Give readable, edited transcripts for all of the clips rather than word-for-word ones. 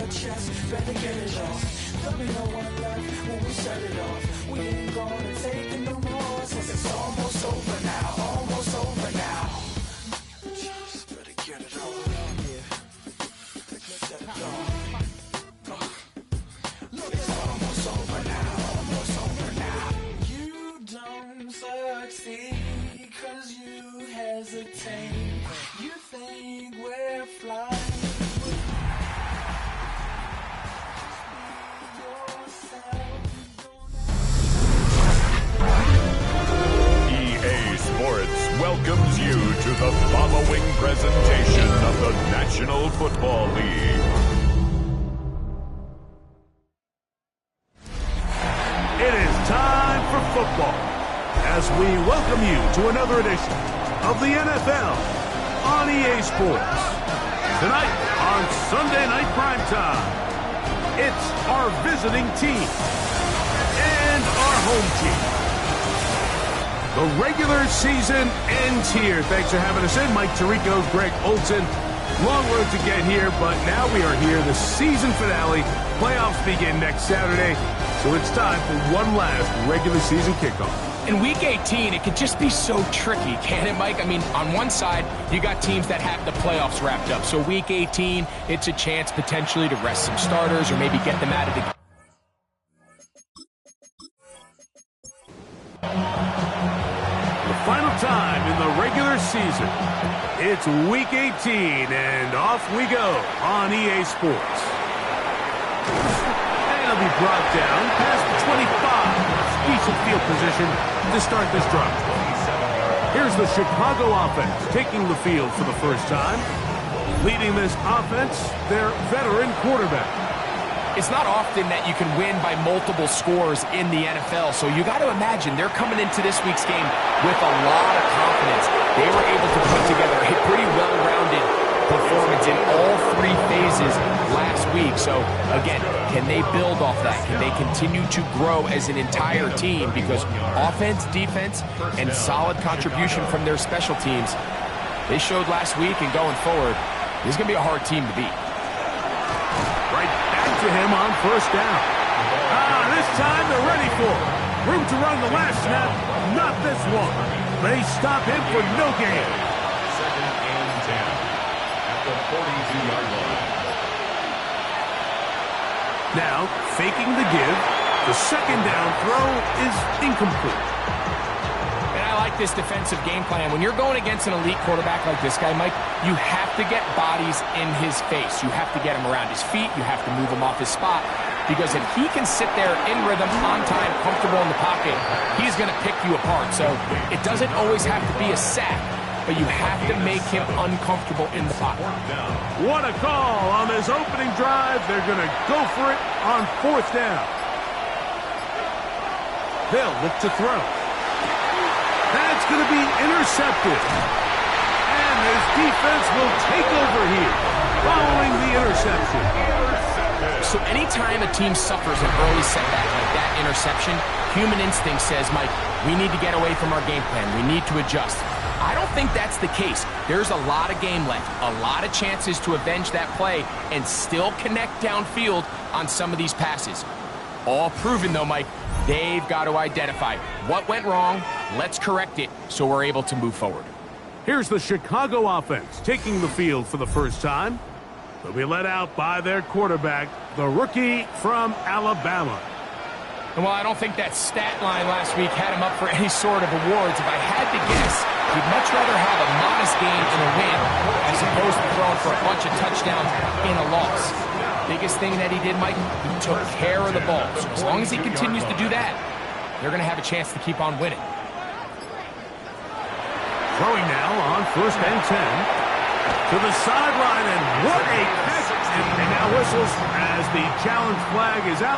our chest, better get it off. There'll be no one left when we shut it off. We ain't gonna take it no more, since it's almost over now, almost over now. Just better get it off. Yeah, set it off. Look, it's almost over now, almost over now. You don't succeed 'cause you hesitate. You think we're flying. EA Sports welcomes you to the following presentation of the National Football League. It is time for football as we welcome you to another edition of the NFL on EA Sports. Tonight on Sunday Night Primetime, it's our visiting team and our home team. The regular season ends here. Thanks for having us in. Mike Tirico, Greg Olson. Long road to get here, but now we are here. The season finale. Playoffs begin next Saturday, so it's time for one last regular season kickoff. In Week 18, it could just be so tricky, can't it, Mike? I mean, on one side, you got teams that have the playoffs wrapped up. So Week 18, it's a chance potentially to rest some starters or maybe get them out of the game. Final time in the regular season. It's Week 18, and off we go on EA Sports. And it'll be brought down past the 25. Decent field position to start this drive. Here's the Chicago offense taking the field for the first time. Leading this offense, their veteran quarterback. It's not often that you can win by multiple scores in the NFL, so you got to imagine they're coming into this week's game with a lot of confidence. They were able to put together a pretty well-rounded performance in all three phases last week. So, again, can they build off that? Can they continue to grow as an entire team? Because offense, defense, and solid contribution from their special teams, they showed last week, and going forward, this is going to be a hard team to beat. Right back to him on first down. This time they're ready for it. Room to run the last snap, not this one. They stop him for no gain. Second and 10 at the 42-yard line. Now, faking the give, the second down throw is incomplete. And I like this defensive game plan. When you're going against an elite quarterback like this guy, Mike, you have to get bodies in his face. You have to get him around his feet. You have to move him off his spot. Because if he can sit there in rhythm, on time, comfortable in the pocket, he's going to pick you apart. So it doesn't always have to be a sack, but you have to make him uncomfortable in the pocket. What a call on this opening drive. They're going to go for it on fourth down. They'll look to throw. That's going to be intercepted. And his defense will take over here following the interception. So anytime a team suffers an early setback like that interception, human instinct says, Mike, we need to get away from our game plan. We need to adjust. I don't think that's the case. There's a lot of game left, a lot of chances to avenge that play and still connect downfield on some of these passes. All proven, though, Mike, they've got to identify what went wrong, let's correct it so we're able to move forward. Here's the Chicago offense taking the field for the first time. They'll be led out by their quarterback, the rookie from Alabama. And while I don't think that stat line last week had him up for any sort of awards, if I had to guess, he'd much rather have a modest game in a win as opposed to throwing for a bunch of touchdowns in a loss. Biggest thing that he did, Mike, he took care of the ball. So as long as he continues to do that, they're going to have a chance to keep on winning. Throwing now on first and 10. To the sideline, and what a catch. And now whistles as the challenge flag is out.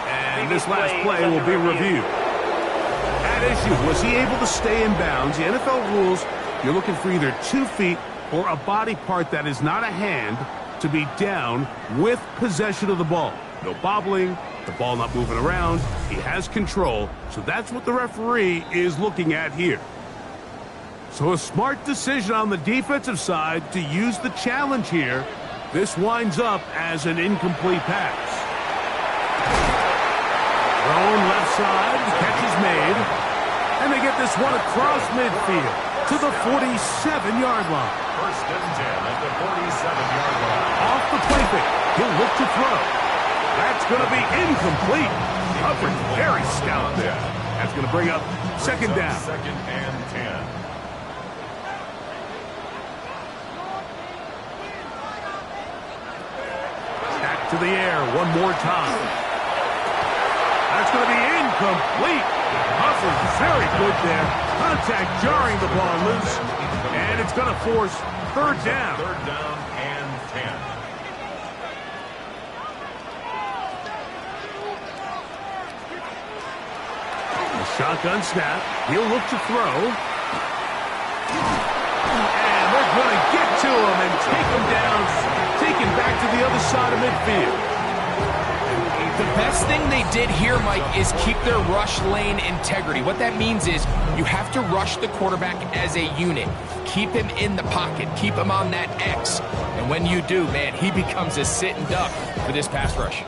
And this last play will be reviewed. At issue, was he able to stay in bounds? The NFL rules, you're looking for either 2 feet or a body part that is not a hand to be down with possession of the ball. No bobbling, the ball not moving around. He has control, so that's what the referee is looking at here. So a smart decision on the defensive side to use the challenge here This winds up as an incomplete pass. Thrown left side, the catch is made, and they get this one across midfield to the 47-yard line. First and 10 at the 47-yard line. Off the play fake, he'll look to throw. That's going to be incomplete. Covered very stout there. That's going to bring up second down. Second and 10. Back to the air one more time. That's going to be incomplete. Hustle's very good there. Contact jarring the ball loose. And it's going to force third down. Third down and 10. Shotgun snap. He'll look to throw. And they're going to get to him and take him down. Take him back to the other side of midfield. The best thing they did here, Mike, is keep their rush lane integrity. What that means is you have to rush the quarterback as a unit. Keep him in the pocket. Keep him on that X. And when you do, man, he becomes a sitting duck for this pass rush.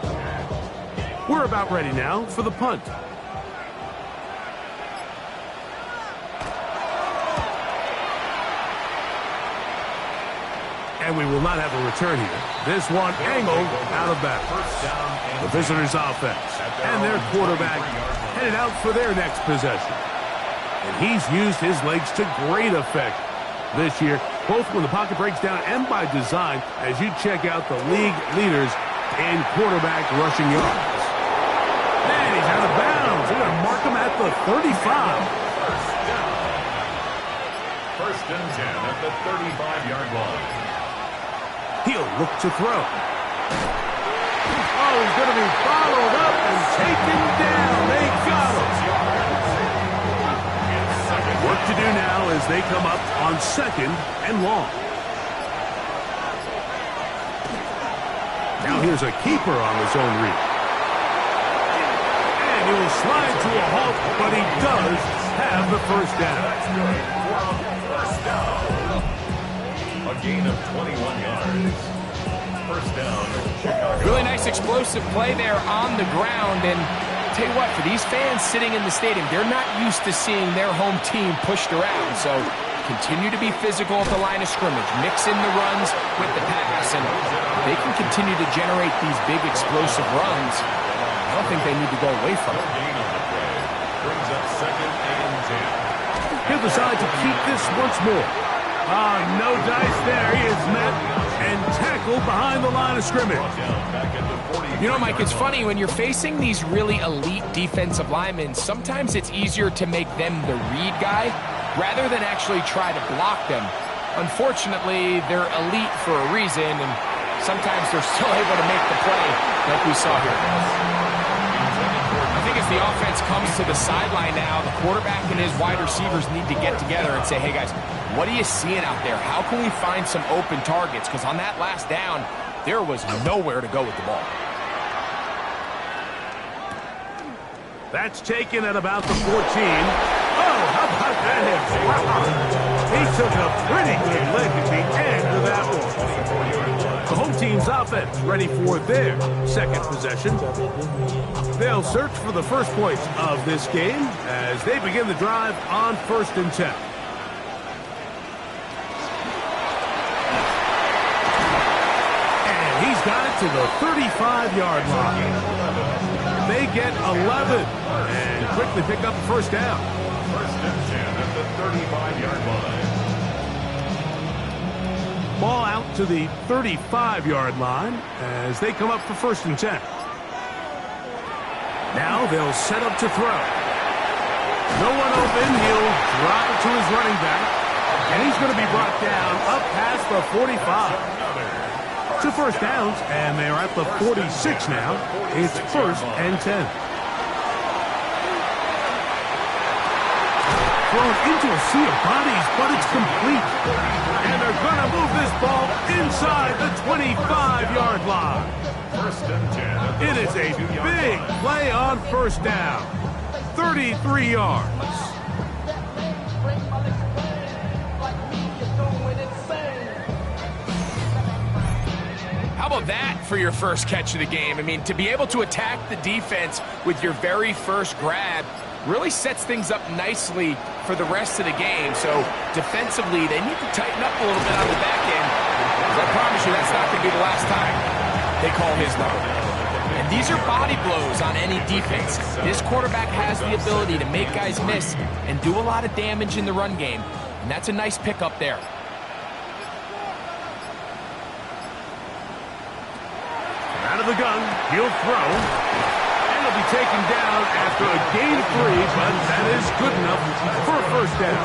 We're about ready now for the punt. And we will not have a return here. This one angled out of bounds. The visitors' offense and their quarterback headed out for their next possession. And he's used his legs to great effect this year, both when the pocket breaks down and by design, as you check out the league leaders in quarterback rushing yards. And he's out of bounds. They're going to mark him at the 35. First and 10 at the 35-yard line. He'll look to throw. Oh, he's going to be followed up and taken down. They got him. Work to do now as they come up on second and long. Now here's a keeper on his own read. And he will slide to a halt, but he does have the first down. First down. A gain of 21 yards. First down, Chicago. Really nice explosive play there on the ground. And tell you what, for these fans sitting in the stadium, they're not used to seeing their home team pushed around. So continue to be physical at the line of scrimmage. Mix in the runs with the pass. And they can continue to generate these big explosive runs. I don't think they need to go away from it. Gain on the play. Brings up second and 10. He'll decide to keep this once more. No dice there. He is met and tackled behind the line of scrimmage. You know, Mike, it's funny, when you're facing these really elite defensive linemen, sometimes it's easier to make them the read guy rather than actually try to block them. Unfortunately, they're elite for a reason, and sometimes they're still able to make the play like we saw here. I think as the offense comes to the sideline now, the quarterback and his wide receivers need to get together and say, hey, guys, what are you seeing out there? How can we find some open targets? Because on that last down, there was nowhere to go with the ball. That's taken at about the 14. Oh, how about that hit? He took a pretty good lick at the end of that one. The home team's offense ready for their second possession. They'll search for the first points of this game as they begin the drive on first and 10. And he's got it to the 35-yard line. They get 11 and quickly pick up the first down. First and 10 at the 35-yard line. Ball out to the 35-yard line as they come up for first and 10. Now they'll set up to throw. No one open. He'll drop it to his running back. And he's going to be brought down up past the 45. 2 first downs, and they're at the 46 now. It's first and 10. Thrown into a sea of bodies, but it's complete. And they're going to move this ball inside the 25-yard line. First and 10. It is a big play on first down. 33 yards. about that for your first catch of the game? I mean, to be able to attack the defense with your very first grab really sets things up nicely for the rest of the game. So defensively, they need to tighten up a little bit on the back end. I promise you that's not going to be the last time they call his number. And these are body blows on any defense. This quarterback has the ability to make guys miss and do a lot of damage in the run game. And that's a nice pickup there. Out of the gun, he'll throw. And he'll be taken down after a gain of 3, but that is good enough for a first down.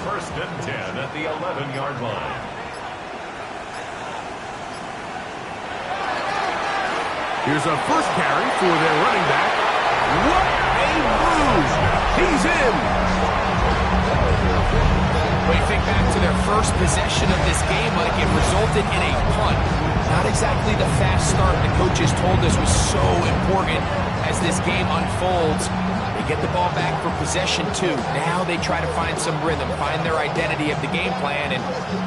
First and 10 at the 11-yard line. Here's a first carry for their running back. What a move! He's in! When you think back to their first possession of this game, Mike, it resulted in a punt. Not exactly the fast start the coaches told us was so important as this game unfolds. They get the ball back for possession 2. Now they try to find some rhythm, find their identity of the game plan, and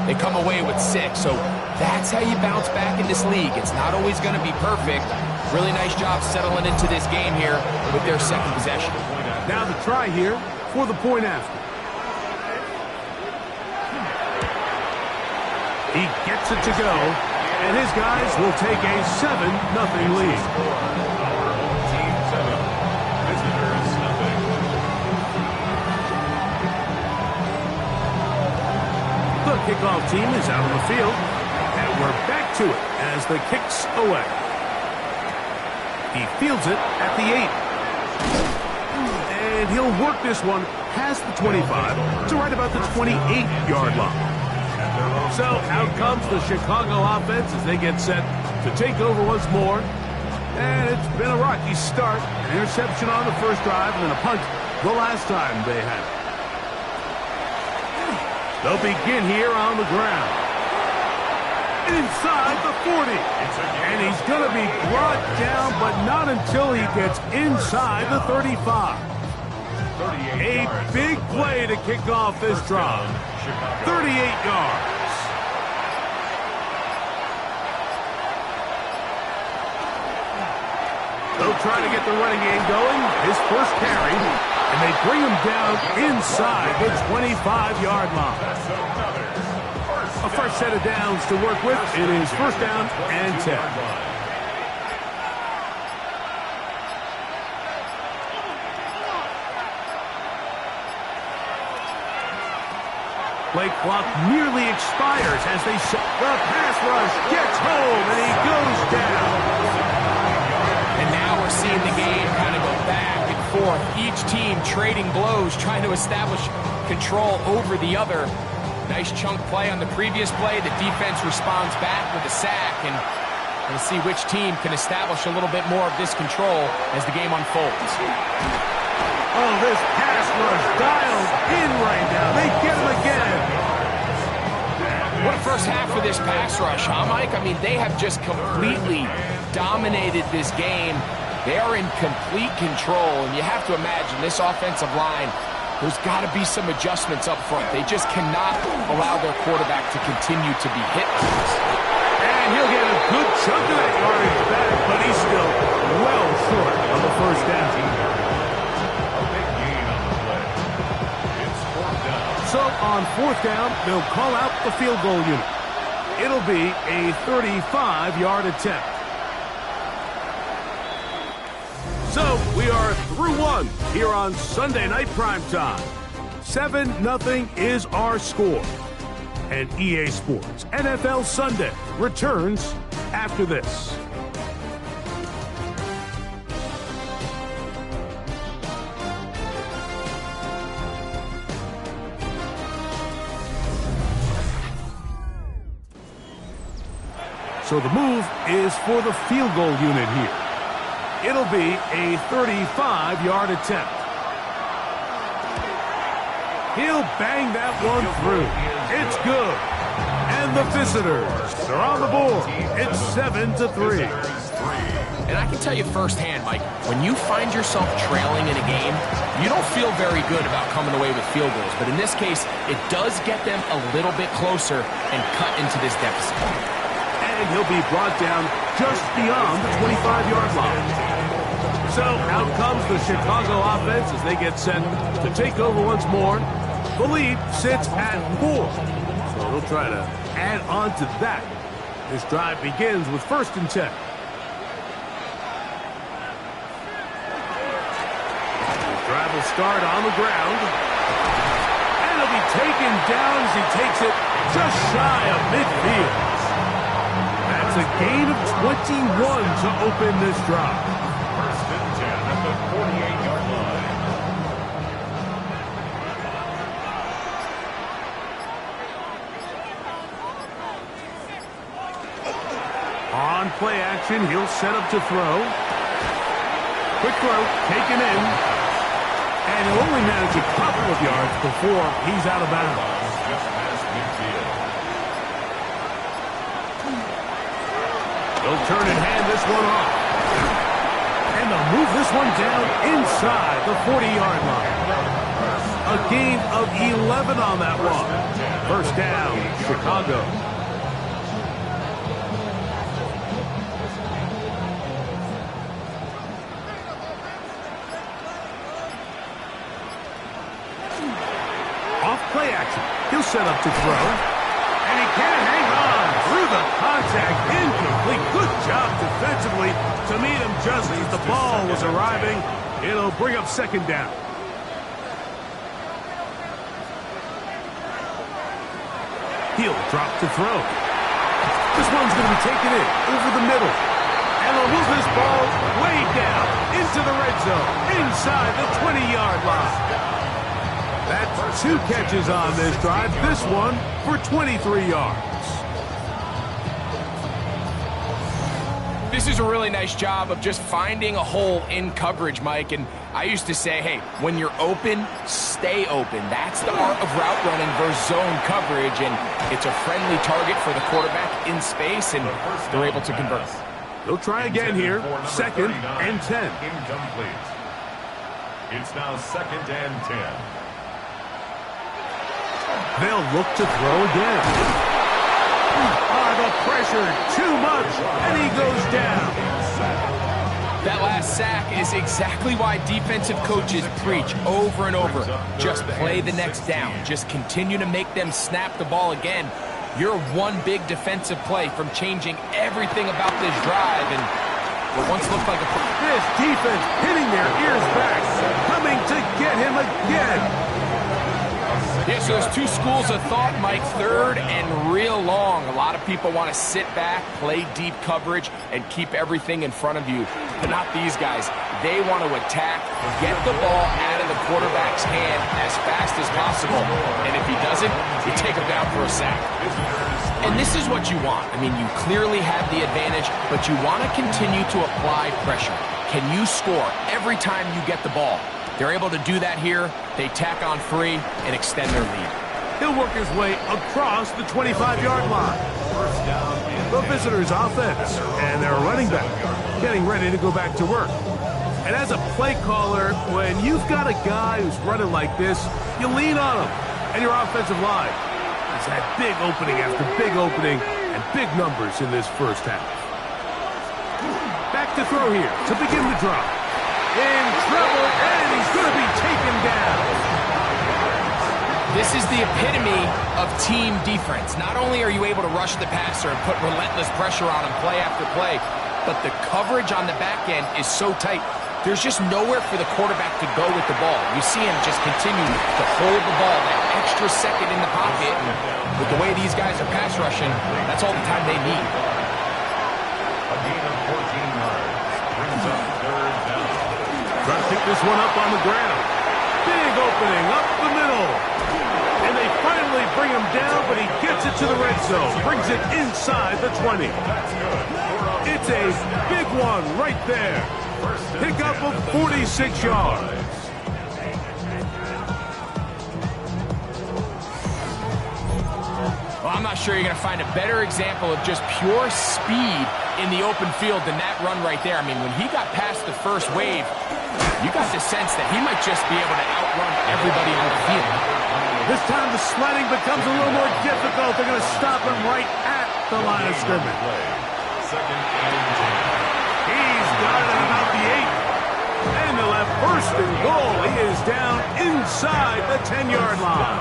they come away with 6. So that's how you bounce back in this league. It's not always going to be perfect. Really nice job settling into this game here with their second possession. Now the try here for the point after. He gets it to go, and his guys will take a 7-0 lead. Team 7, visitors nothing. The kickoff team is out on the field, and we're back to it as the kick's away. He fields it at the 8. And he'll work this one past the 25 to right about the 28-yard line. So out comes the Chicago offense as they get set to take over once more. And it's been a rocky start. An interception on the first drive and then a punt the last time they had it. They'll begin here on the ground. Inside the 40. And he's going to be brought down, but not until he gets inside the 35. A big play to kick off this drive. 38 yards. They'll try to get the running game going. His first carry, and they bring him down inside the 25-yard line. A fresh set of downs to work with. It is first down and 10. Play clock nearly expires as they set the pass rush. Gets home, and he goes down. And now we're seeing the game kind of go back and forth. Each team trading blows, trying to establish control over the other. Nice chunk play on the previous play. The defense responds back with a sack, and we'll see which team can establish a little bit more of this control as the game unfolds. Oh, this pass rush dialed in right now. They get him again. What a first half for this pass rush, huh, Mike? I mean, they have just completely dominated this game. They are in complete control, and you have to imagine this offensive line, there's got to be some adjustments up front. They just cannot allow their quarterback to continue to be hit. And he'll get a good chunk of that yardage back, but he's still well short of the first down. So on fourth down, they'll call out the field goal unit. It'll be a 35-yard attempt. So we are through one here on Sunday Night Primetime. 7-0 is our score. And EA Sports NFL Sunday returns after this. So the move is for the field goal unit here. It'll be a 35-yard attempt. He'll bang that one through. It's good. And the visitors are on the board. It's 7-3. And I can tell you firsthand, Mike, when you find yourself trailing in a game, you don't feel very good about coming away with field goals. But in this case, it does get them a little bit closer and cut into this deficit. And he'll be brought down just beyond the 25-yard line. So out comes the Chicago offense as they get set to take over once more. The lead sits at 4. So they'll try to add on to that. This drive begins with 1st and 10. The drive will start on the ground. And he'll be taken down as he takes it just shy of midfield. That's a gain of 21 to open this drive. 1st and 10 at the 48-yard line. On play action, he'll set up to throw. Quick throw, taken in. And he'll only manage a couple of yards before he's out of bounds. Just past midfield. He'll turn and hand this one off. And they'll move this one down inside the 40-yard line. A gain of 11 on that one. 1st down, Chicago. Off play action. He'll set up to throw. And he can't hang on through the contact. Incomplete. Good job defensively to meet him just as the ball was arriving. It'll bring up 2nd down. He'll drop to throw. This one's going to be taken in over the middle. And they'll move this ball way down into the red zone inside the 20-yard line. That's 2 catches on this drive. This one for 23 yards. This is a really nice job of just finding a hole in coverage, Mike. And I used to say, hey, when you're open, stay open. That's the art of route running versus zone coverage. And it's a friendly target for the quarterback in space, and they're able to convert. They'll try again here. 2nd and 10. Incomplete. It's now 2nd and 10. They'll look to throw again. The pressure, too much, and he goes down. That last sack is exactly why defensive coaches preach over and over. Just play the next down. Just continue to make them snap the ball again. You're one big defensive play from changing everything about this drive, and what once looked like a... This defense hitting their ears back, coming to get him again. Yeah, so there's 2 schools of thought, Mike. 3rd and real long. A lot of people want to sit back, play deep coverage, and keep everything in front of you. But not these guys. They want to attack, get the ball out of the quarterback's hand as fast as possible. And if he doesn't, you take him down for a sack. And this is what you want. I mean, you clearly have the advantage, but you want to continue to apply pressure. Can you score every time you get the ball? They're able to do that here. They tack on 3 and extend their lead. He'll work his way across the 25-yard line. The visitors' offense and their running back getting ready to go back to work. And as a play caller, when you've got a guy who's running like this, you lean on him. And your offensive line has had big opening after big opening and big numbers in this 1st half. Back to throw here to begin the drive. In trouble, and he's going to be taken down. This is the epitome of team defense. Not only are you able to rush the passer and put relentless pressure on him play after play, but the coverage on the back end is so tight. There's just nowhere for the quarterback to go with the ball. You see him just continue to hold the ball that extra second in the pocket. And with the way these guys are pass rushing, that's all the time they need. A gain of 14 yards. Brings up 3rd down. Try to pick this one up on the ground. Big opening up the middle. And they finally bring him down, but he gets it to the red zone. Brings it inside the 20. It's a big one right there. Pickup of 46 yards. Well, I'm not sure you're going to find a better example of just pure speed in the open field than that run right there. I mean, when he got past the first wave, you got the sense that he might just be able to outrun everybody on the field. This time the sledding becomes a little more difficult. They're going to stop him right at the line of scrimmage. He's got it at about the 8. And they'll have first and goal. He is down inside the 10-yard line.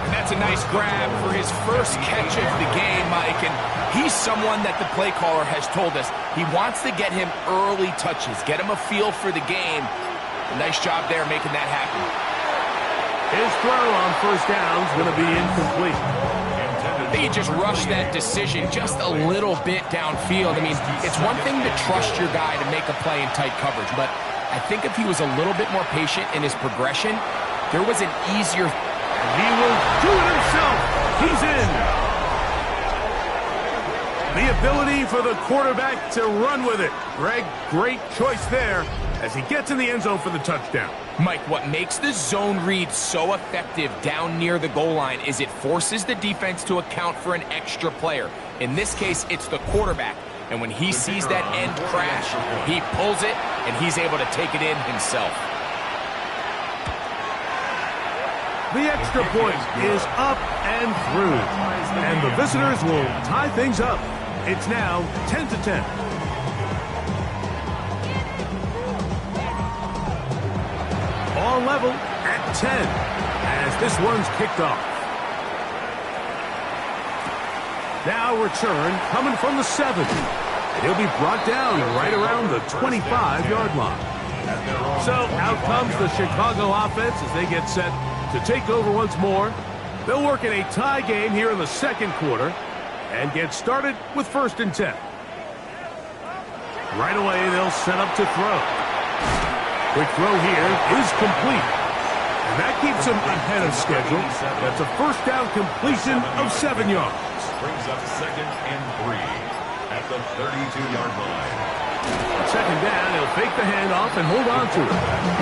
And that's a nice grab for his first catch of the game, Mike. And he's someone that the play caller has told us he wants to get him early touches, get him a feel for the game. A nice job there making that happen. His throw on first down is going to be incomplete. He just rushed that decision just a little bit downfield. I mean, it's one thing to trust your guy to make a play in tight coverage, but I think if he was a little bit more patient in his progression, there was an easier... He will do it himself. He's in. The ability for the quarterback to run with it. Greg, great choice there as he gets in the end zone for the touchdown. Mike, what makes the zone read so effective down near the goal line is it forces the defense to account for an extra player. In this case, it's the quarterback. And when he sees that end crash, he pulls it, and he's able to take it in himself. The extra point is up and through. And the visitors will tie things up. It's now 10-10. All level at 10 as this one's kicked off. Now return coming from the 7. He'll be brought down right around the 25-yard line. So out comes the Chicago offense as they get set to take over once more. They'll work in a tie game here in the second quarter and get started with 1st and 10. Right away, they'll set up to throw. Quick throw here is complete. And that keeps him ahead of schedule. That's a first down completion of 7 yards. Brings up 2nd and 3 at the 32-yard line. Second down, he'll fake the handoff and hold on to it.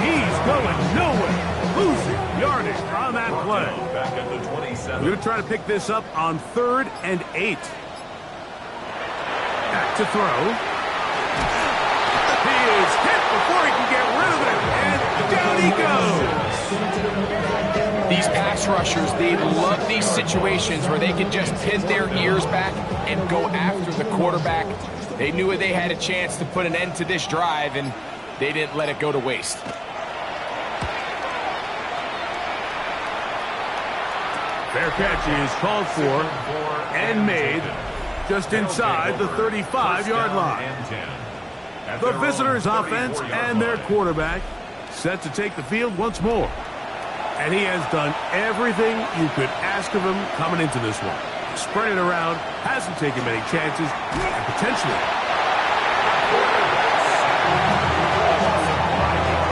He's going nowhere. Losing yardage on that play. Back at the 27. We're going to try to pick this up on 3rd and 8. Back to throw. He is hit before he can get rid of it. And down he goes. These pass rushers, they love these situations where they can just pin their ears back and go after the quarterback. They knew they had a chance to put an end to this drive, and they didn't let it go to waste. Fair catch is called for and made just inside the 35-yard line. The visitors' offense and their quarterback set to take the field once more. And he has done everything you could ask of him coming into this one. Spread it around, hasn't taken many chances, and potentially.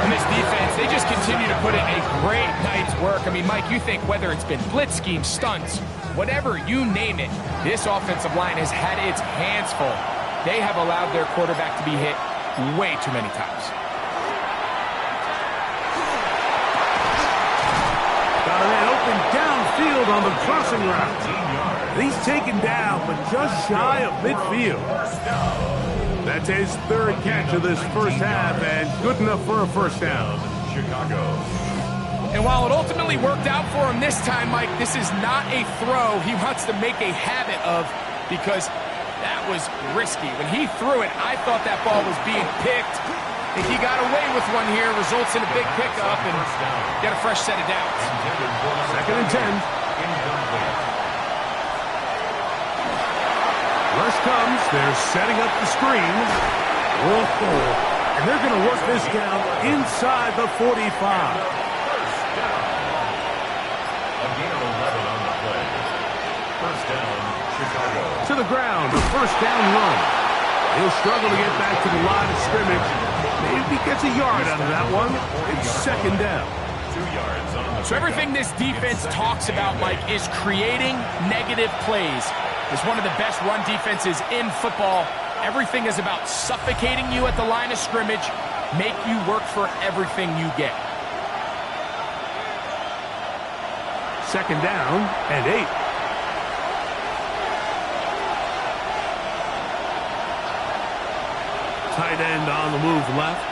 And this defense, they just continue to put in a great night's work. I mean, Mike, you think whether it's been blitz schemes, stunts, whatever you name it, this offensive line has had its hands full. They have allowed their quarterback to be hit way too many times. Got a man open downfield on the crossing route. He's taken down, but just shy of midfield. That's his 3rd catch of this first half, and good enough for a first down. Chicago. And while it ultimately worked out for him this time, Mike, this is not a throw he wants to make a habit of, because that was risky. When he threw it, I thought that ball was being picked. I think he got away with one here, results in a big pickup, and get a fresh set of downs. 2nd and 10. Rush comes. They're setting up the screen. And they're going to work this down inside the 45. Again, 11 on the play. First down, Chicago. To the ground, a first down run. He'll struggle to get back to the line of scrimmage. Maybe he gets a yard out of that one. It's 2nd down. 2 yards on the So everything this defense talks about, Mike, is creating negative plays. It's one of the best run defenses in football. Everything is about suffocating you at the line of scrimmage, make you work for everything you get. 2nd down and 8. Tight end on the move left.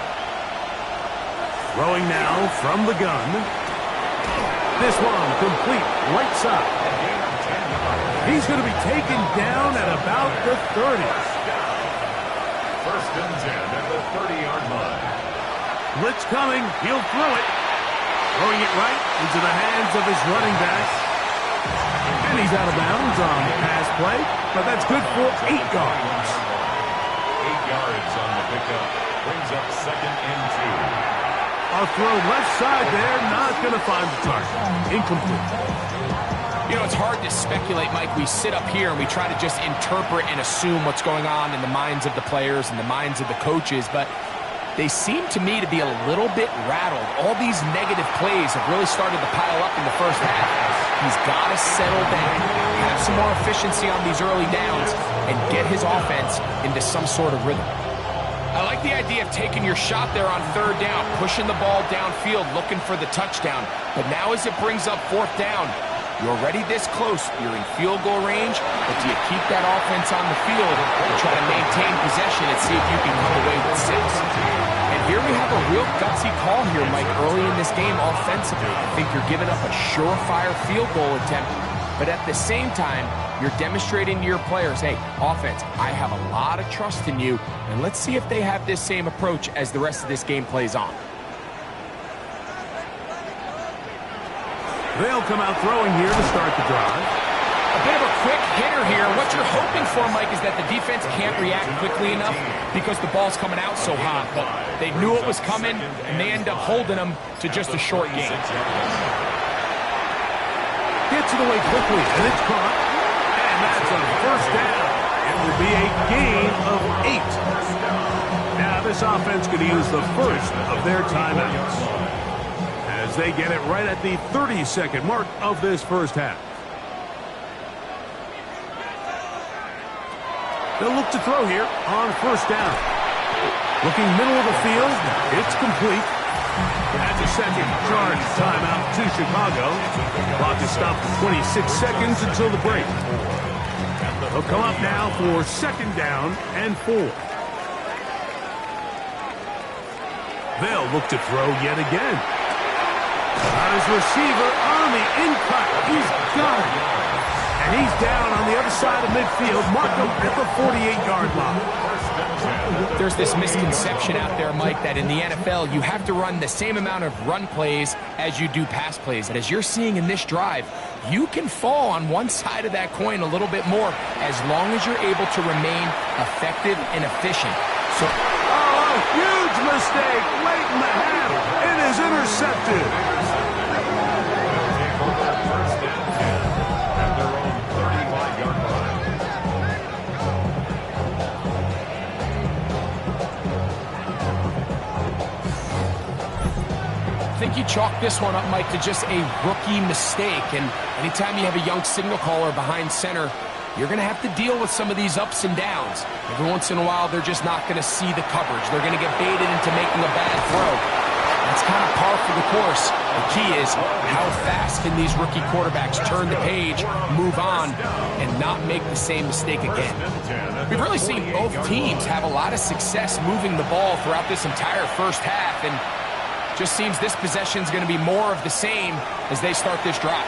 Throwing now from the gun. This one complete right side. He's going to be taken down at about the 30. First and 10 at the 30-yard line. Blitz coming. He'll throw it. Throwing it right into the hands of his running back. And he's out of bounds on the pass play, but that's good for 8 yards. 8 yards on the pickup. Brings up second and 2. A throw left side there, not going to find the target. Incomplete. You know, it's hard to speculate, Mike. We sit up here and we try to just interpret and assume what's going on in the minds of the players and the minds of the coaches, but they seem to me to be a little bit rattled. All these negative plays have really started to pile up in the first half. He's got to settle down, have some more efficiency on these early downs, and get his offense into some sort of rhythm. I like the idea of taking your shot there on third down, pushing the ball downfield, looking for the touchdown. But now as it brings up fourth down, you're already this close. You're in field goal range, but do you keep that offense on the field and try to maintain possession and see if you can come away with 6? And here we have a real gutsy call here, Mike, early in this game offensively. I think you're giving up a surefire field goal attempt, but at the same time, you're demonstrating to your players, hey, offense, I have a lot of trust in you, and let's see if they have this same approach as the rest of this game plays on. They'll come out throwing here to start the drive. A bit of a quick hitter here. What you're hoping for, Mike, is that the defense can't react quickly enough because the ball's coming out so hot. But they knew it was coming, and they end up holding them to just a short game. Gets it away quickly, and it's caught. And that's a first down. It will be a gain of 8. Now this offense could use the first of their timeouts, as they get it right at the 30-second mark of this first half. They'll look to throw here on first down. Looking middle of the field, it's complete. That's a second charge timeout to Chicago. Clock is stopped for 26 seconds until the break. They'll come up now for second down and 4. They'll look to throw yet again. Got his receiver on the in-cut. He's got it. And he's down on the other side of midfield. Mark him at the 48-yard line. There's this misconception out there, Mike, that in the NFL, you have to run the same amount of run plays as you do pass plays. And as you're seeing in this drive, you can fall on one side of that coin a little bit more as long as you're able to remain effective and efficient. So, huge mistake late in the half. It is intercepted. I think you chalk this one up, Mike, to just a rookie mistake. And anytime you have a young signal caller behind center, you're going to have to deal with some of these ups and downs. Every once in a while, they're just not going to see the coverage. They're going to get baited into making a bad throw. That's kind of par for the course. The key is how fast can these rookie quarterbacks turn the page, move on, and not make the same mistake again. We've really seen both teams have a lot of success moving the ball throughout this entire first half, and just seems this possession is going to be more of the same as they start this drive.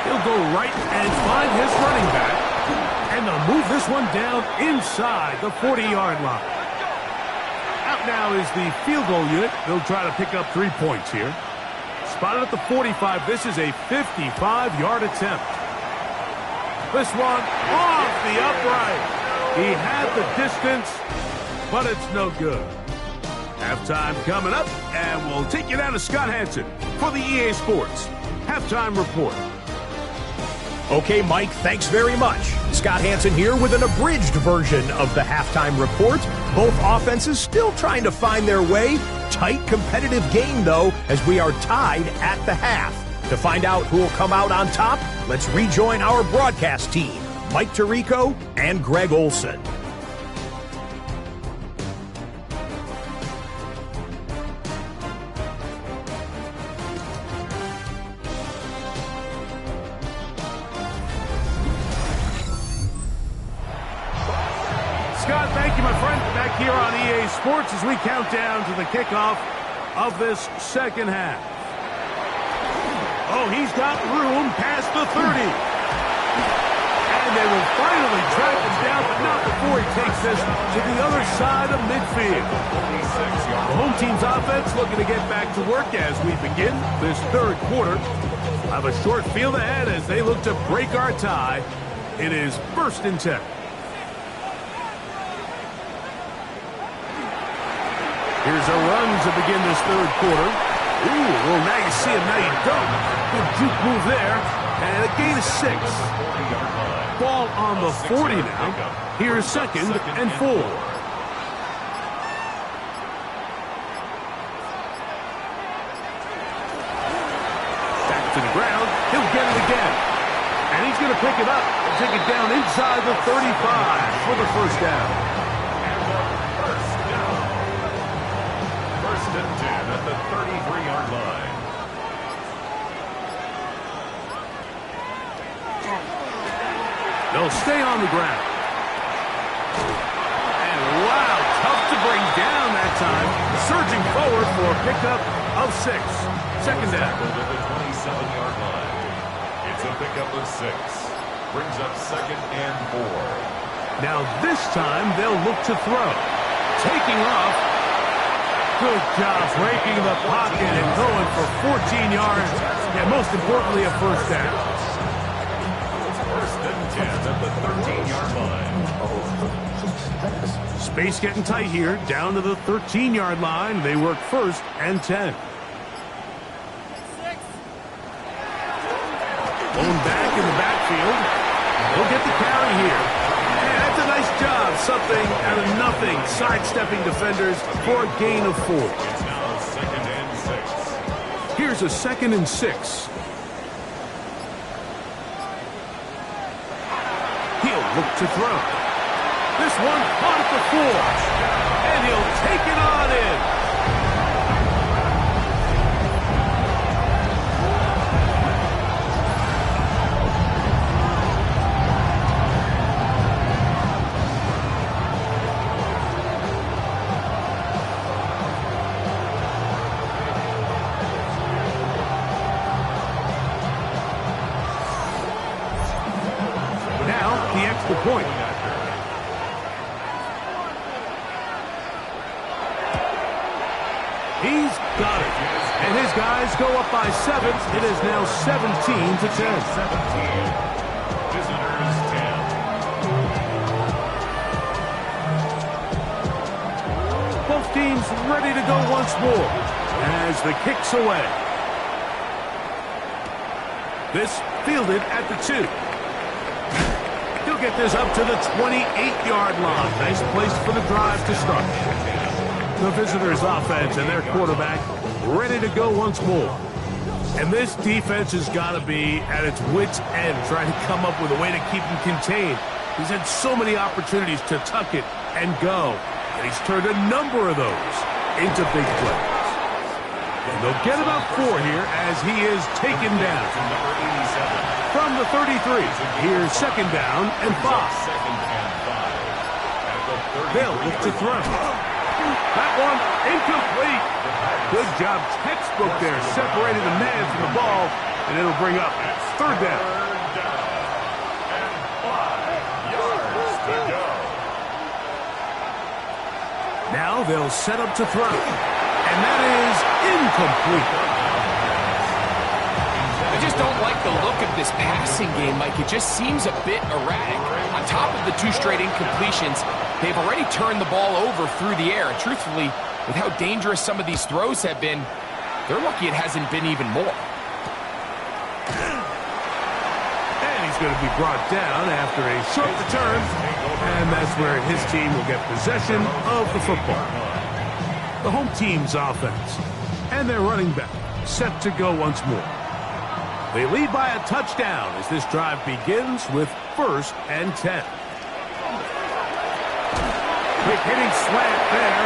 He'll go right and find his running back, and they'll move this one down inside the 40-yard line. Out now is the field goal unit. They'll try to pick up 3 points here. Spotted at the 45. This is a 55-yard attempt. This one off the upright. He had the distance, but it's no good. Halftime coming up, and we'll take you down to Scott Hansen for the EA Sports Halftime Report. Okay, Mike, thanks very much. Scott Hansen here with an abridged version of the Halftime Report. Both offenses still trying to find their way. Tight, competitive game, though, as we are tied at the half. To find out who will come out on top, let's rejoin our broadcast team, Mike Tirico and Greg Olson. Scott, thank you, my friend. Back here on EA Sports as we count down to the kickoff of this second half. Oh, he's got room past the 30. And they will finally track him down, but not before he takes this to the other side of midfield. The home team's offense looking to get back to work as we begin this third quarter. I have a short field ahead as they look to break our tie. It is 1st and 10. Here's a run to begin this third quarter. Ooh, well, now you see him, now you don't. Good juke move there, and a gain of 6. Ball on the 40 now. Here's 2nd and 4. Back to the ground. He'll get it again. And he's going to pick it up and take it down inside the 35 for the first down. First and 10 at the 33-yard line. They'll stay on the ground. And wow, tough to bring down that time. Surging forward for a pickup of 6. Second down. To the 27-yard line. It's a pickup of 6. Brings up 2nd and 4. Now this time they'll look to throw. Taking off. Good job breaking the pocket and going for 14 yards. And most importantly, a first down. First and 10 at the 13-yard line. Space getting tight here. Down to the 13-yard line. They work 1st and 10. Blown back in the backfield. He'll get the carry here. And that's a nice job. Something out of nothing. Sidestepping defenders for a gain of 4. It's now 2nd and 6. Here's a 2nd and 6. He'll look to throw. This one caught at the 4. And he'll take it on in. The point. He's got it. And his guys go up by 7. It is now 17 to 10. 17. Visitors 10. Both teams ready to go once more as the kick's away. This fielded at the 2. He'll get this up to the 28-yard line. Nice place for the drive to start. The visitors' offense and their quarterback ready to go once more. And this defense has got to be at its wits' end, trying to come up with a way to keep him contained. He's had so many opportunities to tuck it and go, and he's turned a number of those into big plays. And they'll get about 4 here as he is taken down. From the 33, here's 2nd down and 5. They'll look to throw. That one incomplete. Good job, textbook there, separating the man from the ball, and it'll bring up 3rd down. And 5 yards to go. Now they'll set up to throw, and that is incomplete. I just don't like the look of this passing game, Mike. It just seems a bit erratic. On top of the 2 straight incompletions, they've already turned the ball over through the air. And truthfully, with how dangerous some of these throws have been, they're lucky it hasn't been even more. And he's going to be brought down after a short return. And that's where his team will get possession of the football. The home team's offense and their running back set to go once more. They lead by a touchdown as this drive begins with 1st and 10. Quick hitting slant there.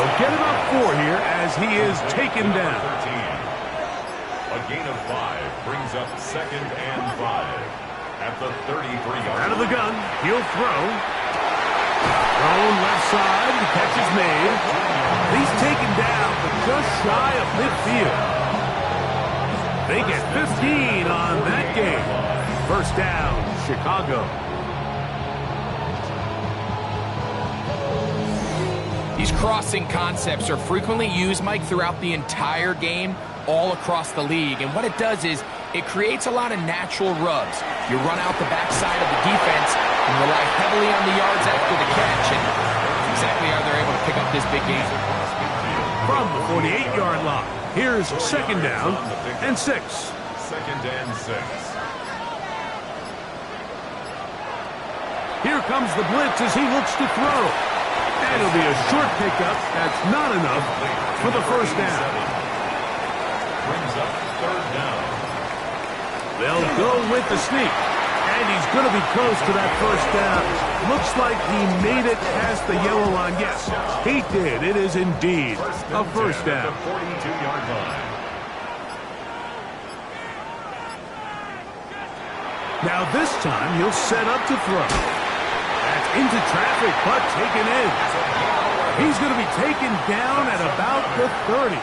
They'll get about 4 here as he is taken down. A gain of 5 brings up 2nd and 5 at the 33-yard line. Out of the gun, he'll throw. Thrown left side. The catch is made. He's taken down, but just shy of midfield. They get 15 on that game. First down, Chicago. These crossing concepts are frequently used, Mike, throughout the entire game, all across the league. And what it does is it creates a lot of natural rubs. You run out the backside of the defense and rely heavily on the yards after the catch. And that's exactly how they're able to pick up this big game. From the 48-yard line, here's second down and 6. Second and 6. Here comes the blitz as he looks to throw. And it'll be a short pickup. That's not enough for the first down. Brings up third down. They'll go with the sneak. And he's going to be close to that first down. Looks like he made it past the yellow line. Yes, he did. It is indeed a first down. 42-yard line. Now this time he'll set up to throw. That's into traffic, but taken in. He's going to be taken down at about the 30.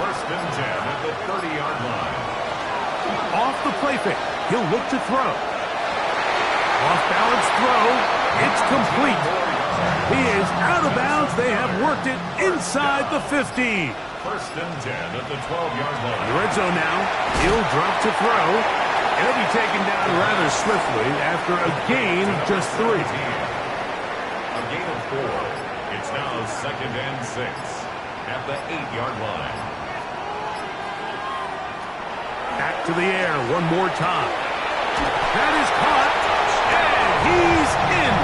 First and 10 at the 30-yard line. Off the play fake, he'll look to throw. Off balance throw, it's complete. He is out of bounds. They have worked it inside the 50. First and 10 at the 12-yard line. In the red zone now, he'll drop to throw. He'll be taken down rather swiftly after a gain of just 3. A gain of 4. It's now second and 6 at the 8-yard line. Back to the air one more time. That is caught, and he's in.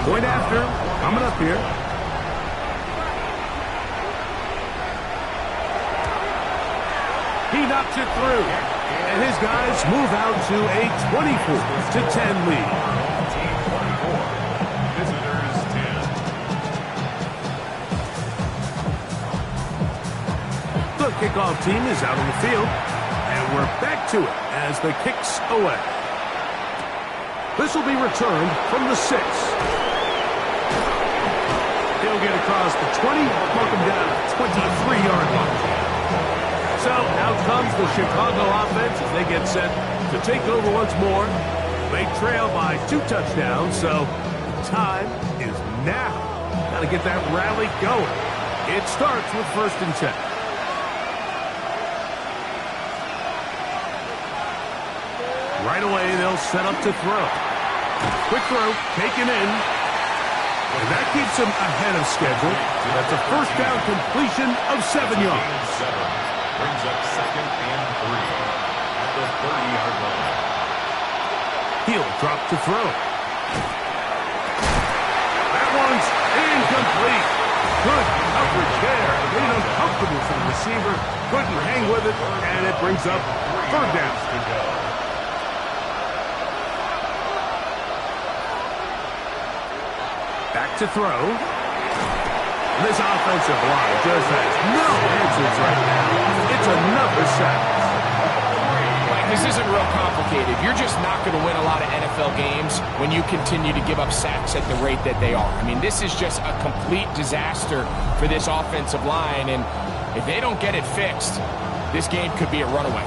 Point after, coming up here. He knocks it through. And his guys move out to a 24-10 lead. Team 24. Visitors 10. The kickoff team is out on the field. And we're back to it as the kick's away. This will be returned from the 6. He'll get across the 20, mark him down at the 23-yard line. So out comes the Chicago offense as they get set to take over once more. They trail by 2 touchdowns, so time is now. Got to get that rally going. It starts with first and 10. Right away, they'll set up to throw. Quick throw, taken in. And that keeps him ahead of schedule. That's a first down completion of 7 yards. Brings up second and 3 at the 30-yard line. He'll drop to throw. That one's incomplete. Good coverage there. Made uncomfortable for the receiver. Couldn't hang with it, and it brings up third down. Back to throw. This offensive line just has no answers right now. It's another sack. Mike, this isn't real complicated. You're just not going to win a lot of NFL games when you continue to give up sacks at the rate that they are. I mean, this is just a complete disaster for this offensive line, and if they don't get it fixed, this game could be a runaway.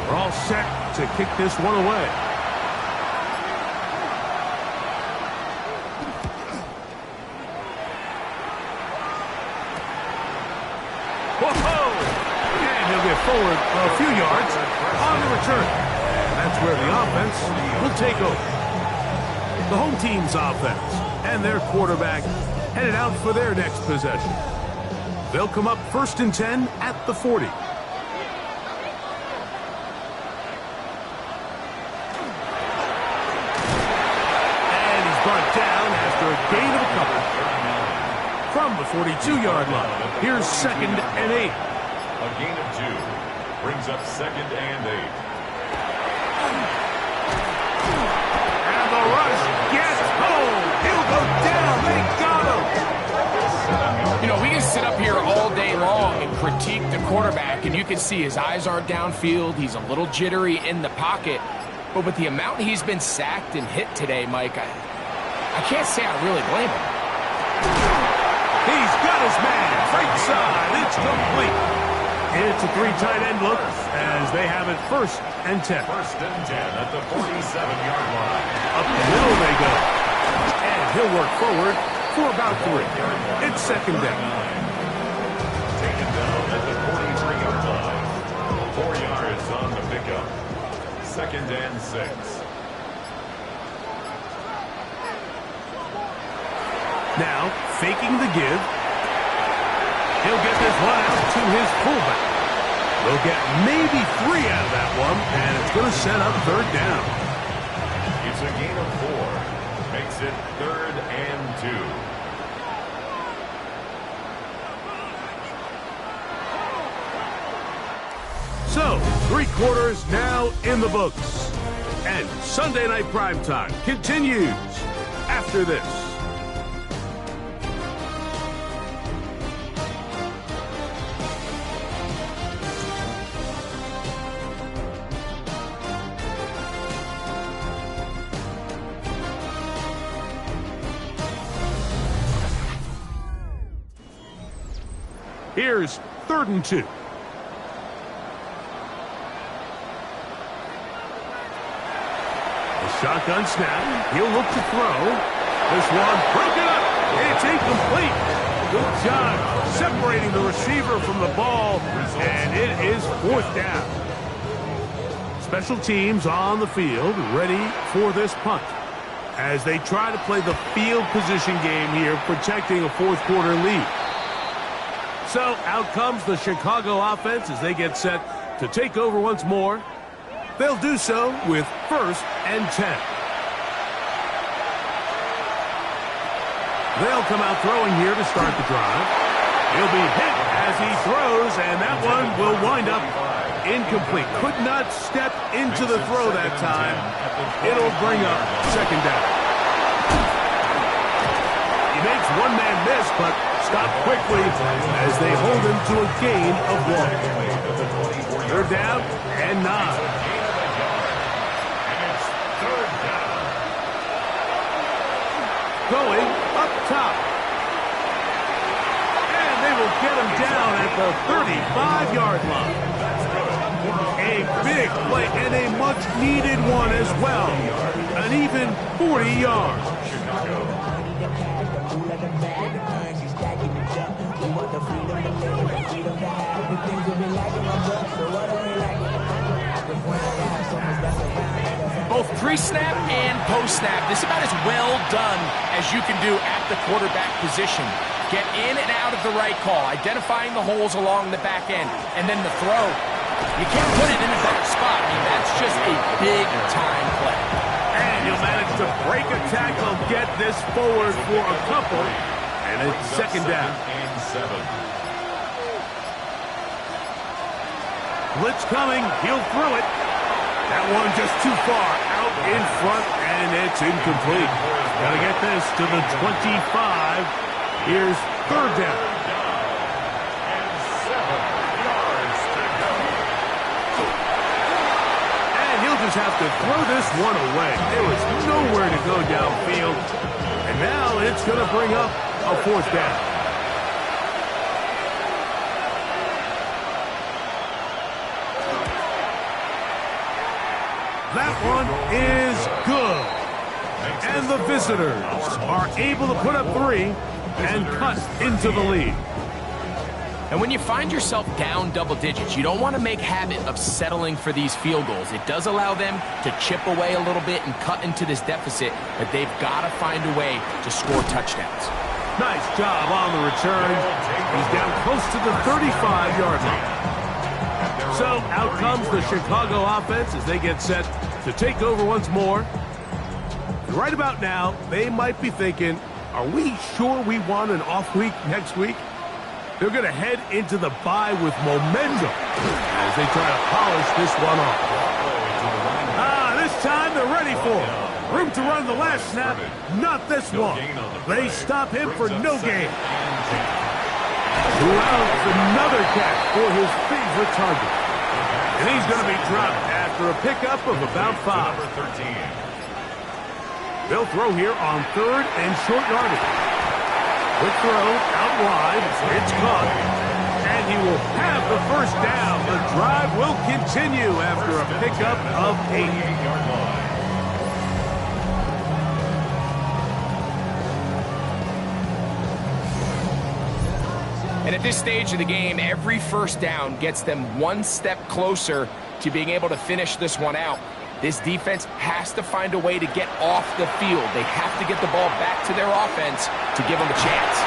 We're all set to kick this one away. Forward a few yards on the return. That's where the offense will take over. The home team's offense and their quarterback headed out for their next possession. They'll come up first and 10 at the 40. And he's brought down after a gain of a couple. From the 42-yard line, here's second and 8. A gain of 2 brings up second and 8. critique the quarterback, and you can see his eyes aren't downfield. He's a little jittery in the pocket. But with the amount he's been sacked and hit today, Mike, I can't say I really blame him. He's got his man. Right side. It's complete. It's a 3 tight end look as they have it 1st and 10. 1st and 10 at the 47-yard line. Up the middle they go. And he'll work forward for about 3. It's 2nd down. Taken down at the 43-yard line. 4 yards on the pickup. 2nd and 6. Now, faking the give. He'll get this one out to his fullback. They'll get maybe 3 out of that one, and it's going to set up 3rd down. It's a gain of 4. Makes it 3rd and 2. So, 3 quarters now in the books. And Sunday Night Primetime continues after this. Here's 3rd and 2. Shotgun snap. He'll look to throw. This one broken up. It's incomplete. Good job separating the receiver from the ball, and it is 4th down. Special teams on the field ready for this punt as they try to play the field position game here, protecting a 4th quarter lead. So out comes the Chicago offense as they get set to take over once more. They'll do so with 1st and 10. They'll come out throwing here to start the drive. He'll be hit as he throws, and that one will wind up incomplete. Could not step into the throw that time. It'll bring up 2nd down. He makes one man miss, but stopped quickly as they hold him to a gain of 1. 3rd down and 9. Going up top. And they will get him down at the 35-yard line. A big play and a much-needed one as well. An even 40 yards. Both pre-snap and post-snap, this is about as well done as you can do at the quarterback position. Get in and out of the right call, identifying the holes along the back end, and then the throw. You can't put it in a better spot. I mean, that's just a big-time play. And you'll manage to break a tackle, get this forward for a couple, and it's 2nd down. And 7. Blitz coming, he'll throw it. That one just too far out in front, and it's incomplete. Gotta get this to the 25. Here's 3rd down. And 7 yards to go. And he'll just have to throw this one away. There was nowhere to go downfield. And now it's gonna bring up a 4th down. That one is good. And the visitors are able to put up 3 and cut into the lead. And when you find yourself down double digits, you don't want to make habit of settling for these field goals. It does allow them to chip away a little bit and cut into this deficit, but they've got to find a way to score touchdowns. Nice job on the return. He's down close to the 35-yard line. So out comes the Chicago offense as they get set to take over once more. And right about now, they might be thinking, are we sure we want an off week next week? They're going to head into the bye with momentum as they try to polish this one off. This time they're ready for it. Room to run the last snap, not this one. They stop him for no gain. Louds another catch for his favorite target. And he's going to be dropped after a pickup of about 5. They'll throw here on 3rd and short yardage. Quick throw out wide. It's caught. And he will have the first down. The drive will continue after a pickup of 8. And at this stage of the game, every first down gets them one step closer to being able to finish this one out. This defense has to find a way to get off the field. They have to get the ball back to their offense to give them a chance.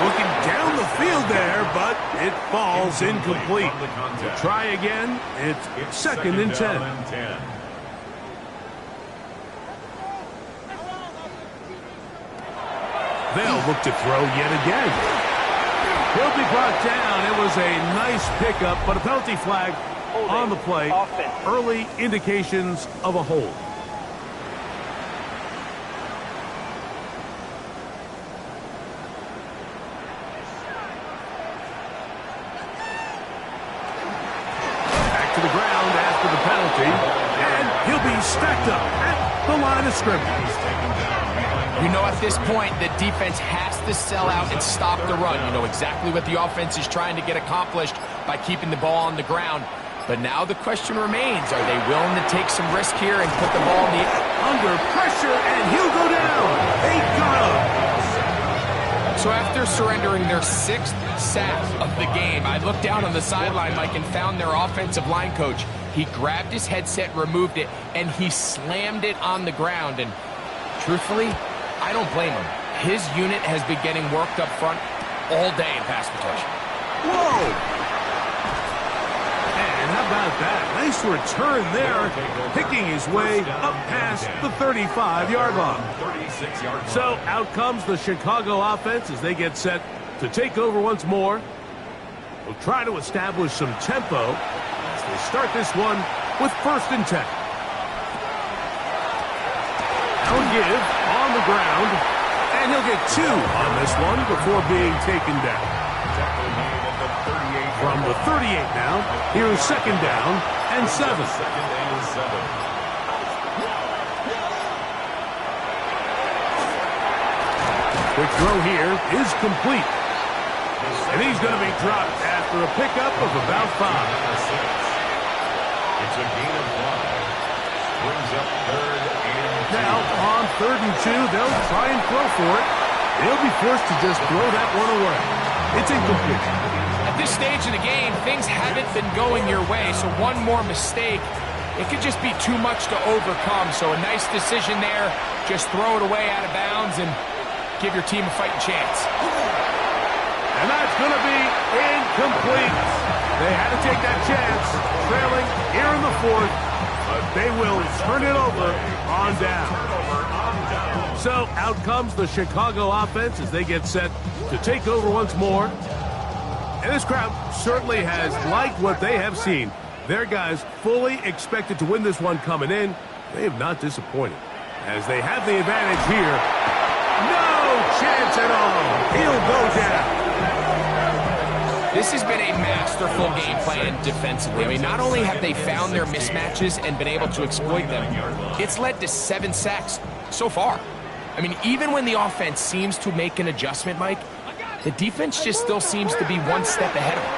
Looking down the field there, but it falls incomplete. To try again, it's 2nd and 10. They'll look to throw yet again. He'll be brought down. It was a nice pickup, but a penalty flag on the play. Early indications of a hold. Back to the ground after the penalty, and he'll be stacked up at the line of scrimmage. You know, at this point, the defense has to sell out and stop the run. You know exactly what the offense is trying to get accomplished by keeping the ball on the ground. But now the question remains, are they willing to take some risk here and put the ball in the air? Under pressure, and he'll go down. They got him. So after surrendering their 6th sack of the game, I looked down on the sideline, Mike, and found their offensive line coach. He grabbed his headset, removed it, and he slammed it on the ground. And truthfully, I don't blame him. His unit has been getting worked up front all day in pass protection. Whoa! And how about that? Nice return there, picking his way up past the 35-yard line. So out comes the Chicago offense as they get set to take over once more. They'll try to establish some tempo as they start this one with 1st and 10. He'll give on the ground, and he'll get 2 on this one before being taken down. From the 38 now, here's 2nd down and 7. Quick throw here is complete. And he's going to be dropped after a pickup of about 5. It's a gain of 5. Brings up 3rd and 2. Now, on 3rd and 2, they'll try and throw for it. They'll be forced to just throw that one away. It's incomplete. At this stage of the game, things haven't been going your way, so one more mistake, it could just be too much to overcome. So a nice decision there. Just throw it away out of bounds and give your team a fighting chance. And that's going to be incomplete. They had to take that chance, trailing here in the 4th, but they will turn it over on down. So out comes the Chicago offense as they get set to take over once more. And this crowd certainly has liked what they have seen. Their guys fully expected to win this one coming in. They have not disappointed as they have the advantage here. No chance at all. He'll go down. This has been a masterful game plan defensively. I mean, not only have they found their mismatches and been able to exploit them, it's led to 7 sacks so far. I mean, even when the offense seems to make an adjustment, Mike, the defense just still seems to be one step ahead of them.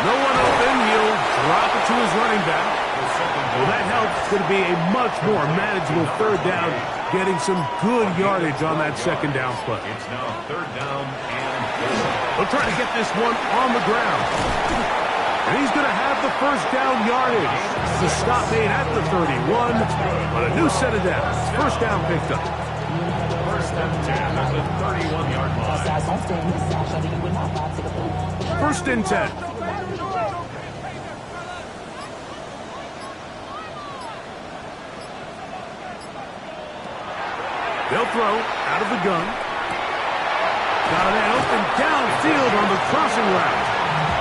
No one open. He'll drop it to his running back. Well, that helps. It's going to be a much more manageable 3rd down, getting some good yardage on that 2nd down play. It's now 3rd down and 4. They'll try to get this one on the ground. And he's going to have the 1st down yardage. The stop made at the 31, but a new set of downs. 1st down picked up. 1st and 10 at the 31-yard line. 1st and 10. They'll throw out of the gun. Got it open downfield on the crossing route.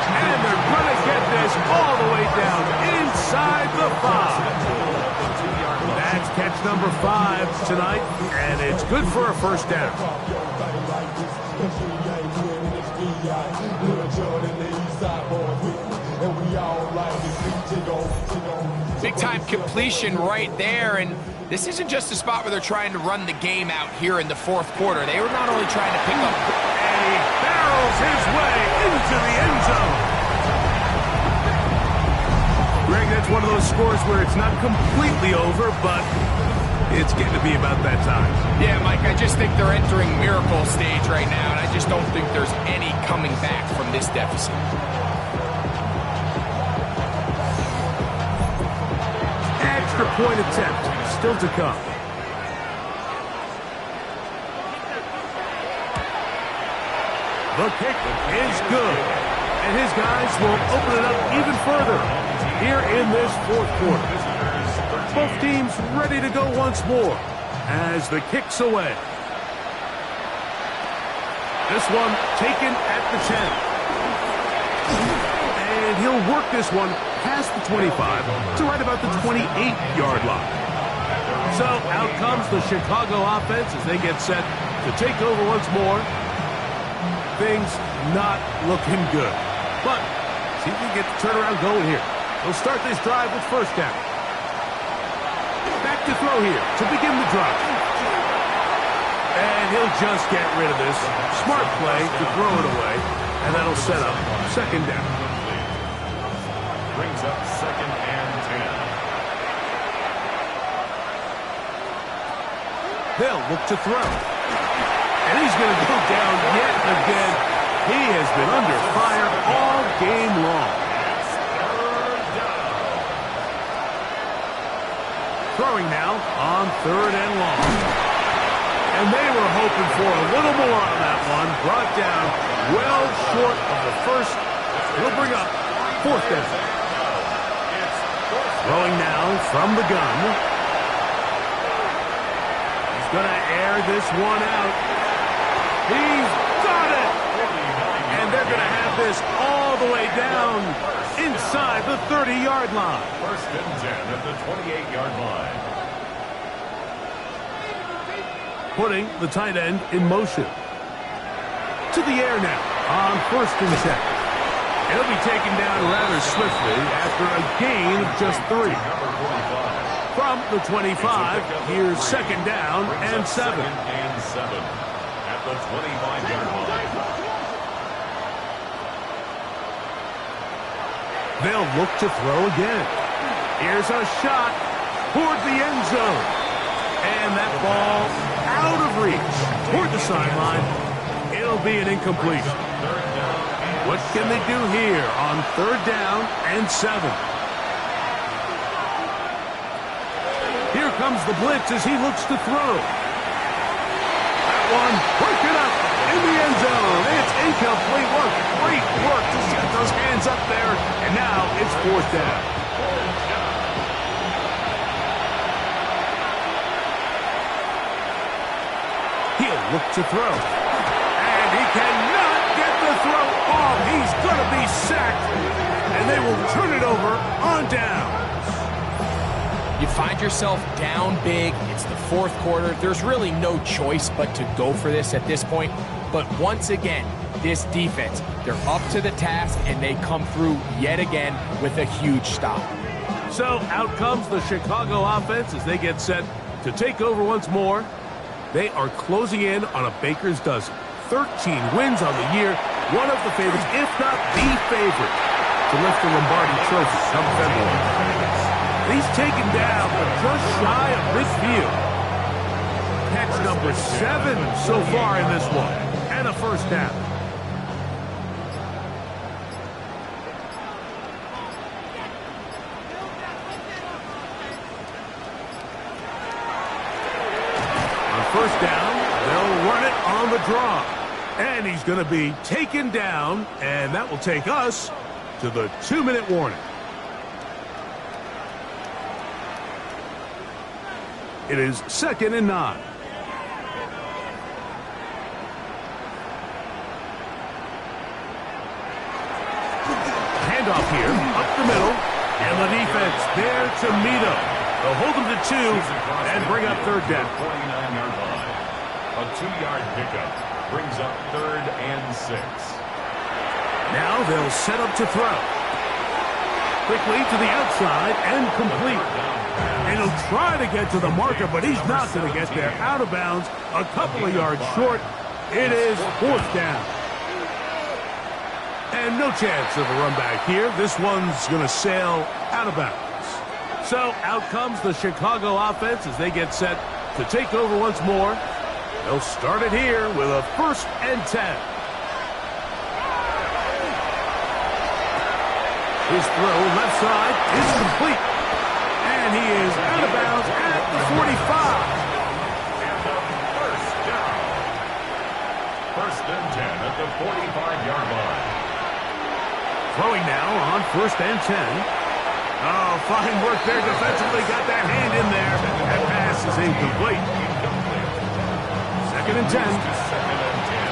And they're going to get this all the way down inside the 5. That's catch number 5 tonight, and it's good for a 1st down. Big time completion right there, and this isn't just a spot where they're trying to run the game out here in the fourth quarter. They were not only trying to pick up... And he barrels his way into the end zone. Greg, that's one of those scores where it's not completely over, but it's getting to be about that time. Yeah, Mike, I just think they're entering miracle stage right now, and I just don't think there's any coming back from this deficit. Extra point attempt still to come. The kick is good, and his guys will open it up even further here in this fourth quarter. Both teams ready to go once more as the kick's away. This one taken at the 10. And he'll work this one past the 25 to right about the 28-yard line. So out comes the Chicago offense as they get set to take over once more. Things not looking good. But see if we can get the turnaround going here. They'll start this drive with first down. Back to throw here to begin the drive. And he'll just get rid of this. Smart play to throw it away. And that'll set up second down. Brings up 2nd and 10. They'll look to throw. And he's going to go down yet again. He has been under fire all game long. Throwing now on 3rd and long. And they were hoping for a little more on that one. Brought down well short of the first. He'll bring up 4th down. Throwing now from the gun. He's going to air this one out. He's got it! And they're going to have this all the way down inside the 30-yard line. 1st and 10 at the 28-yard line. Putting the tight end in motion. To the air now on 1st and 10. He'll be taken down rather swiftly after a gain of just 3. From the 25, here's 2nd down and 7. 2nd and 7 at the 25-yard line. They'll look to throw again. Here's a shot toward the end zone. And that ball out of reach toward the sideline. It'll be an incompletion. What can they do here on 3rd down and 7? Here comes the blitz as he looks to throw. That one broken up in the end zone. It's incomplete work. Great work to set those hands up there. And now it's 4th down. He'll look to throw. And he cannot get the throw off. He's going to be sacked. And they will turn it over on down. You find yourself down big. It's the fourth quarter. There's really no choice but to go for this at this point. But once again, this defense, they're up to the task, and they come through yet again with a huge stop. So out comes the Chicago offense as they get set to take over once more. They are closing in on a baker's dozen. 13 wins on the year. One of the favorites, if not the favorite, to lift the Lombardi Trophy come February. He's taken down, but just shy of midfield. Catch number 7 so far in this one. And a first down. On first down, they'll run it on the draw. And he's going to be taken down, and that will take us to the 2-minute warning. It is 2nd and 9. Handoff here, up the middle, and the defense there to meet him. They'll hold him to 2 and bring up 3rd down. 49-yard line. A 2-yard pickup brings up 3rd and 6. Now they'll set up to throw. Quickly to the outside and complete. And he'll try to get to the marker, but he's not going to get there. Out of bounds, a couple of yards short. It is 4th down. And no chance of a run back here. This one's going to sail out of bounds. So out comes the Chicago offense as they get set to take over once more. They'll start it here with a 1st and 10. His throw left side is complete. And he is out of bounds at the 45. And a 1st down. 1st and 10 at the 45-yard line. Throwing now on 1st and 10. Oh, fine work there defensively. Got that hand in there. That pass is incomplete. 2nd and 10. 2nd and 10.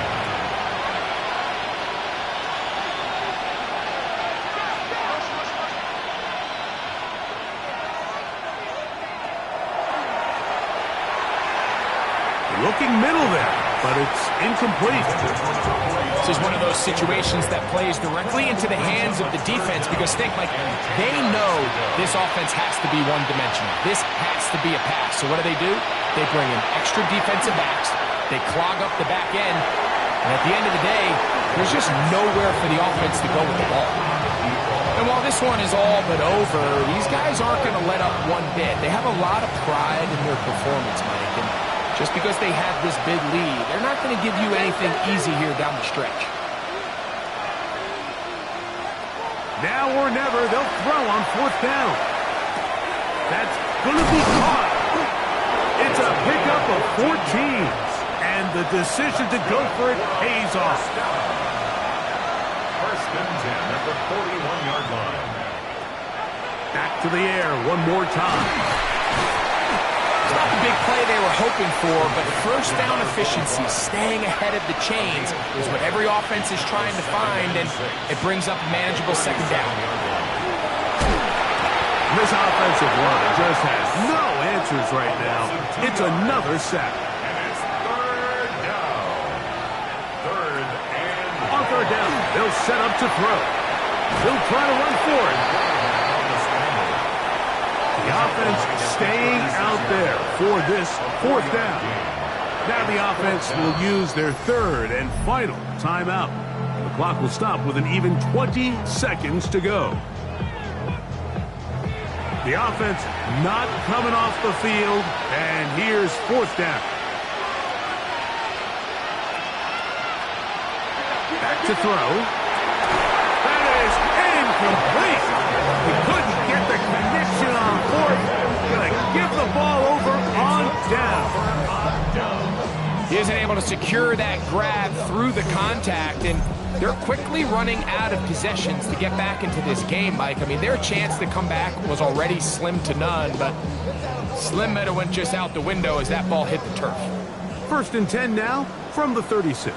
Looking middle there, but it's incomplete. This is one of those situations that plays directly into the hands of the defense because think, like, they know this offense has to be one-dimensional. This has to be a pass. So what do? They bring in extra defensive backs. They clog up the back end. And at the end of the day, there's just nowhere for the offense to go with the ball. And while this one is all but over, these guys aren't going to let up one bit. They have a lot of pride in their performance, Mike. And just because they have this big lead, they're not going to give you anything easy here down the stretch. Now or never, they'll throw on 4th down. That's going to be caught. It's a pickup of 14. And the decision to go for it pays off. 1st and 10 at the 41-yard line. Back to the air one more time. It's not the big play they were hoping for, but 1st down efficiency, staying ahead of the chains, is what every offense is trying to find, and it brings up a manageable 2nd down. This offensive line just has no answers right now. It's another sack. And it's 3rd down. 3rd and... On 3rd down, they'll set up to throw. They'll try to run for it. The offense staying out there for this 4th down. Now the offense will use their 3rd and final timeout. The clock will stop with an even 20 seconds to go. The offense not coming off the field, and here's 4th down. Back to throw. That is incomplete. He couldn't get the connection on 4th. Gonna give the ball over on down. He isn't able to secure that grab through the contact, and they're quickly running out of possessions to get back into this game, Mike. I mean, their chance to come back was already slim to none, but slim might have went just out the window as that ball hit the turf. 1st and 10 now from the 36.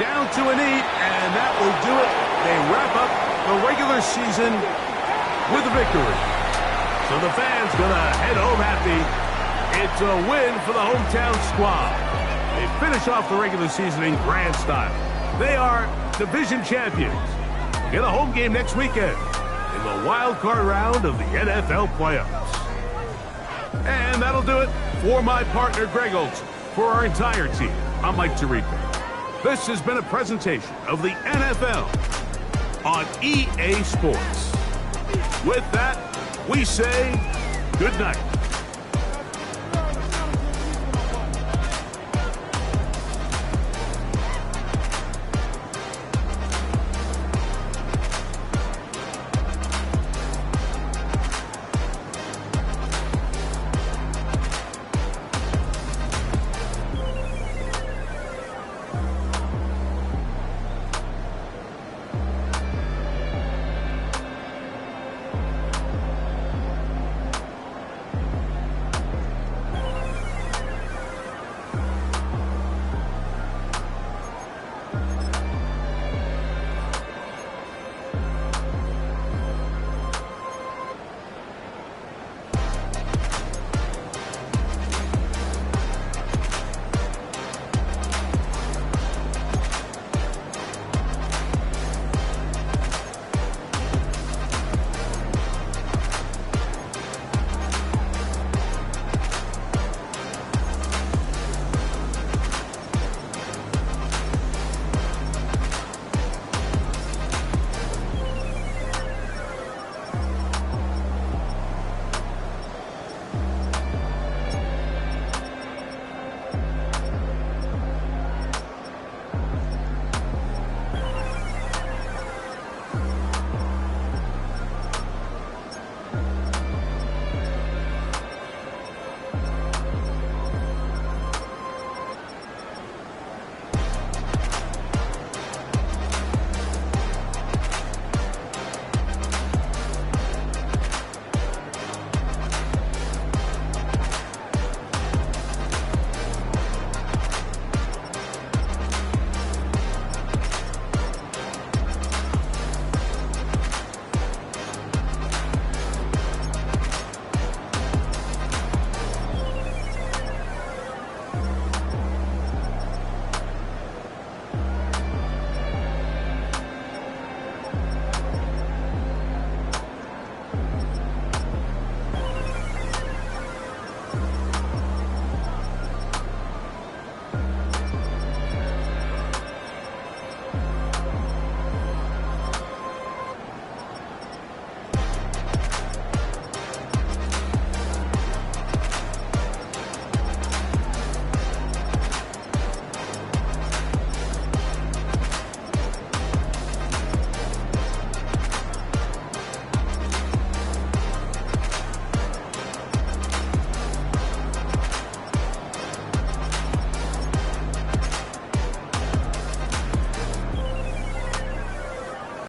Down to a knee, and that will do it. They wrap up the regular season with a victory. So the fans gonna head home happy. It's a win for the hometown squad. They finish off the regular season in grand style. They are division champions. Get a home game next weekend in the wild card round of the NFL playoffs. And that'll do it for my partner, Greg Olson. For our entire team, I'm Mike Tirico. This has been a presentation of the NFL on EA Sports. With that, we say good night.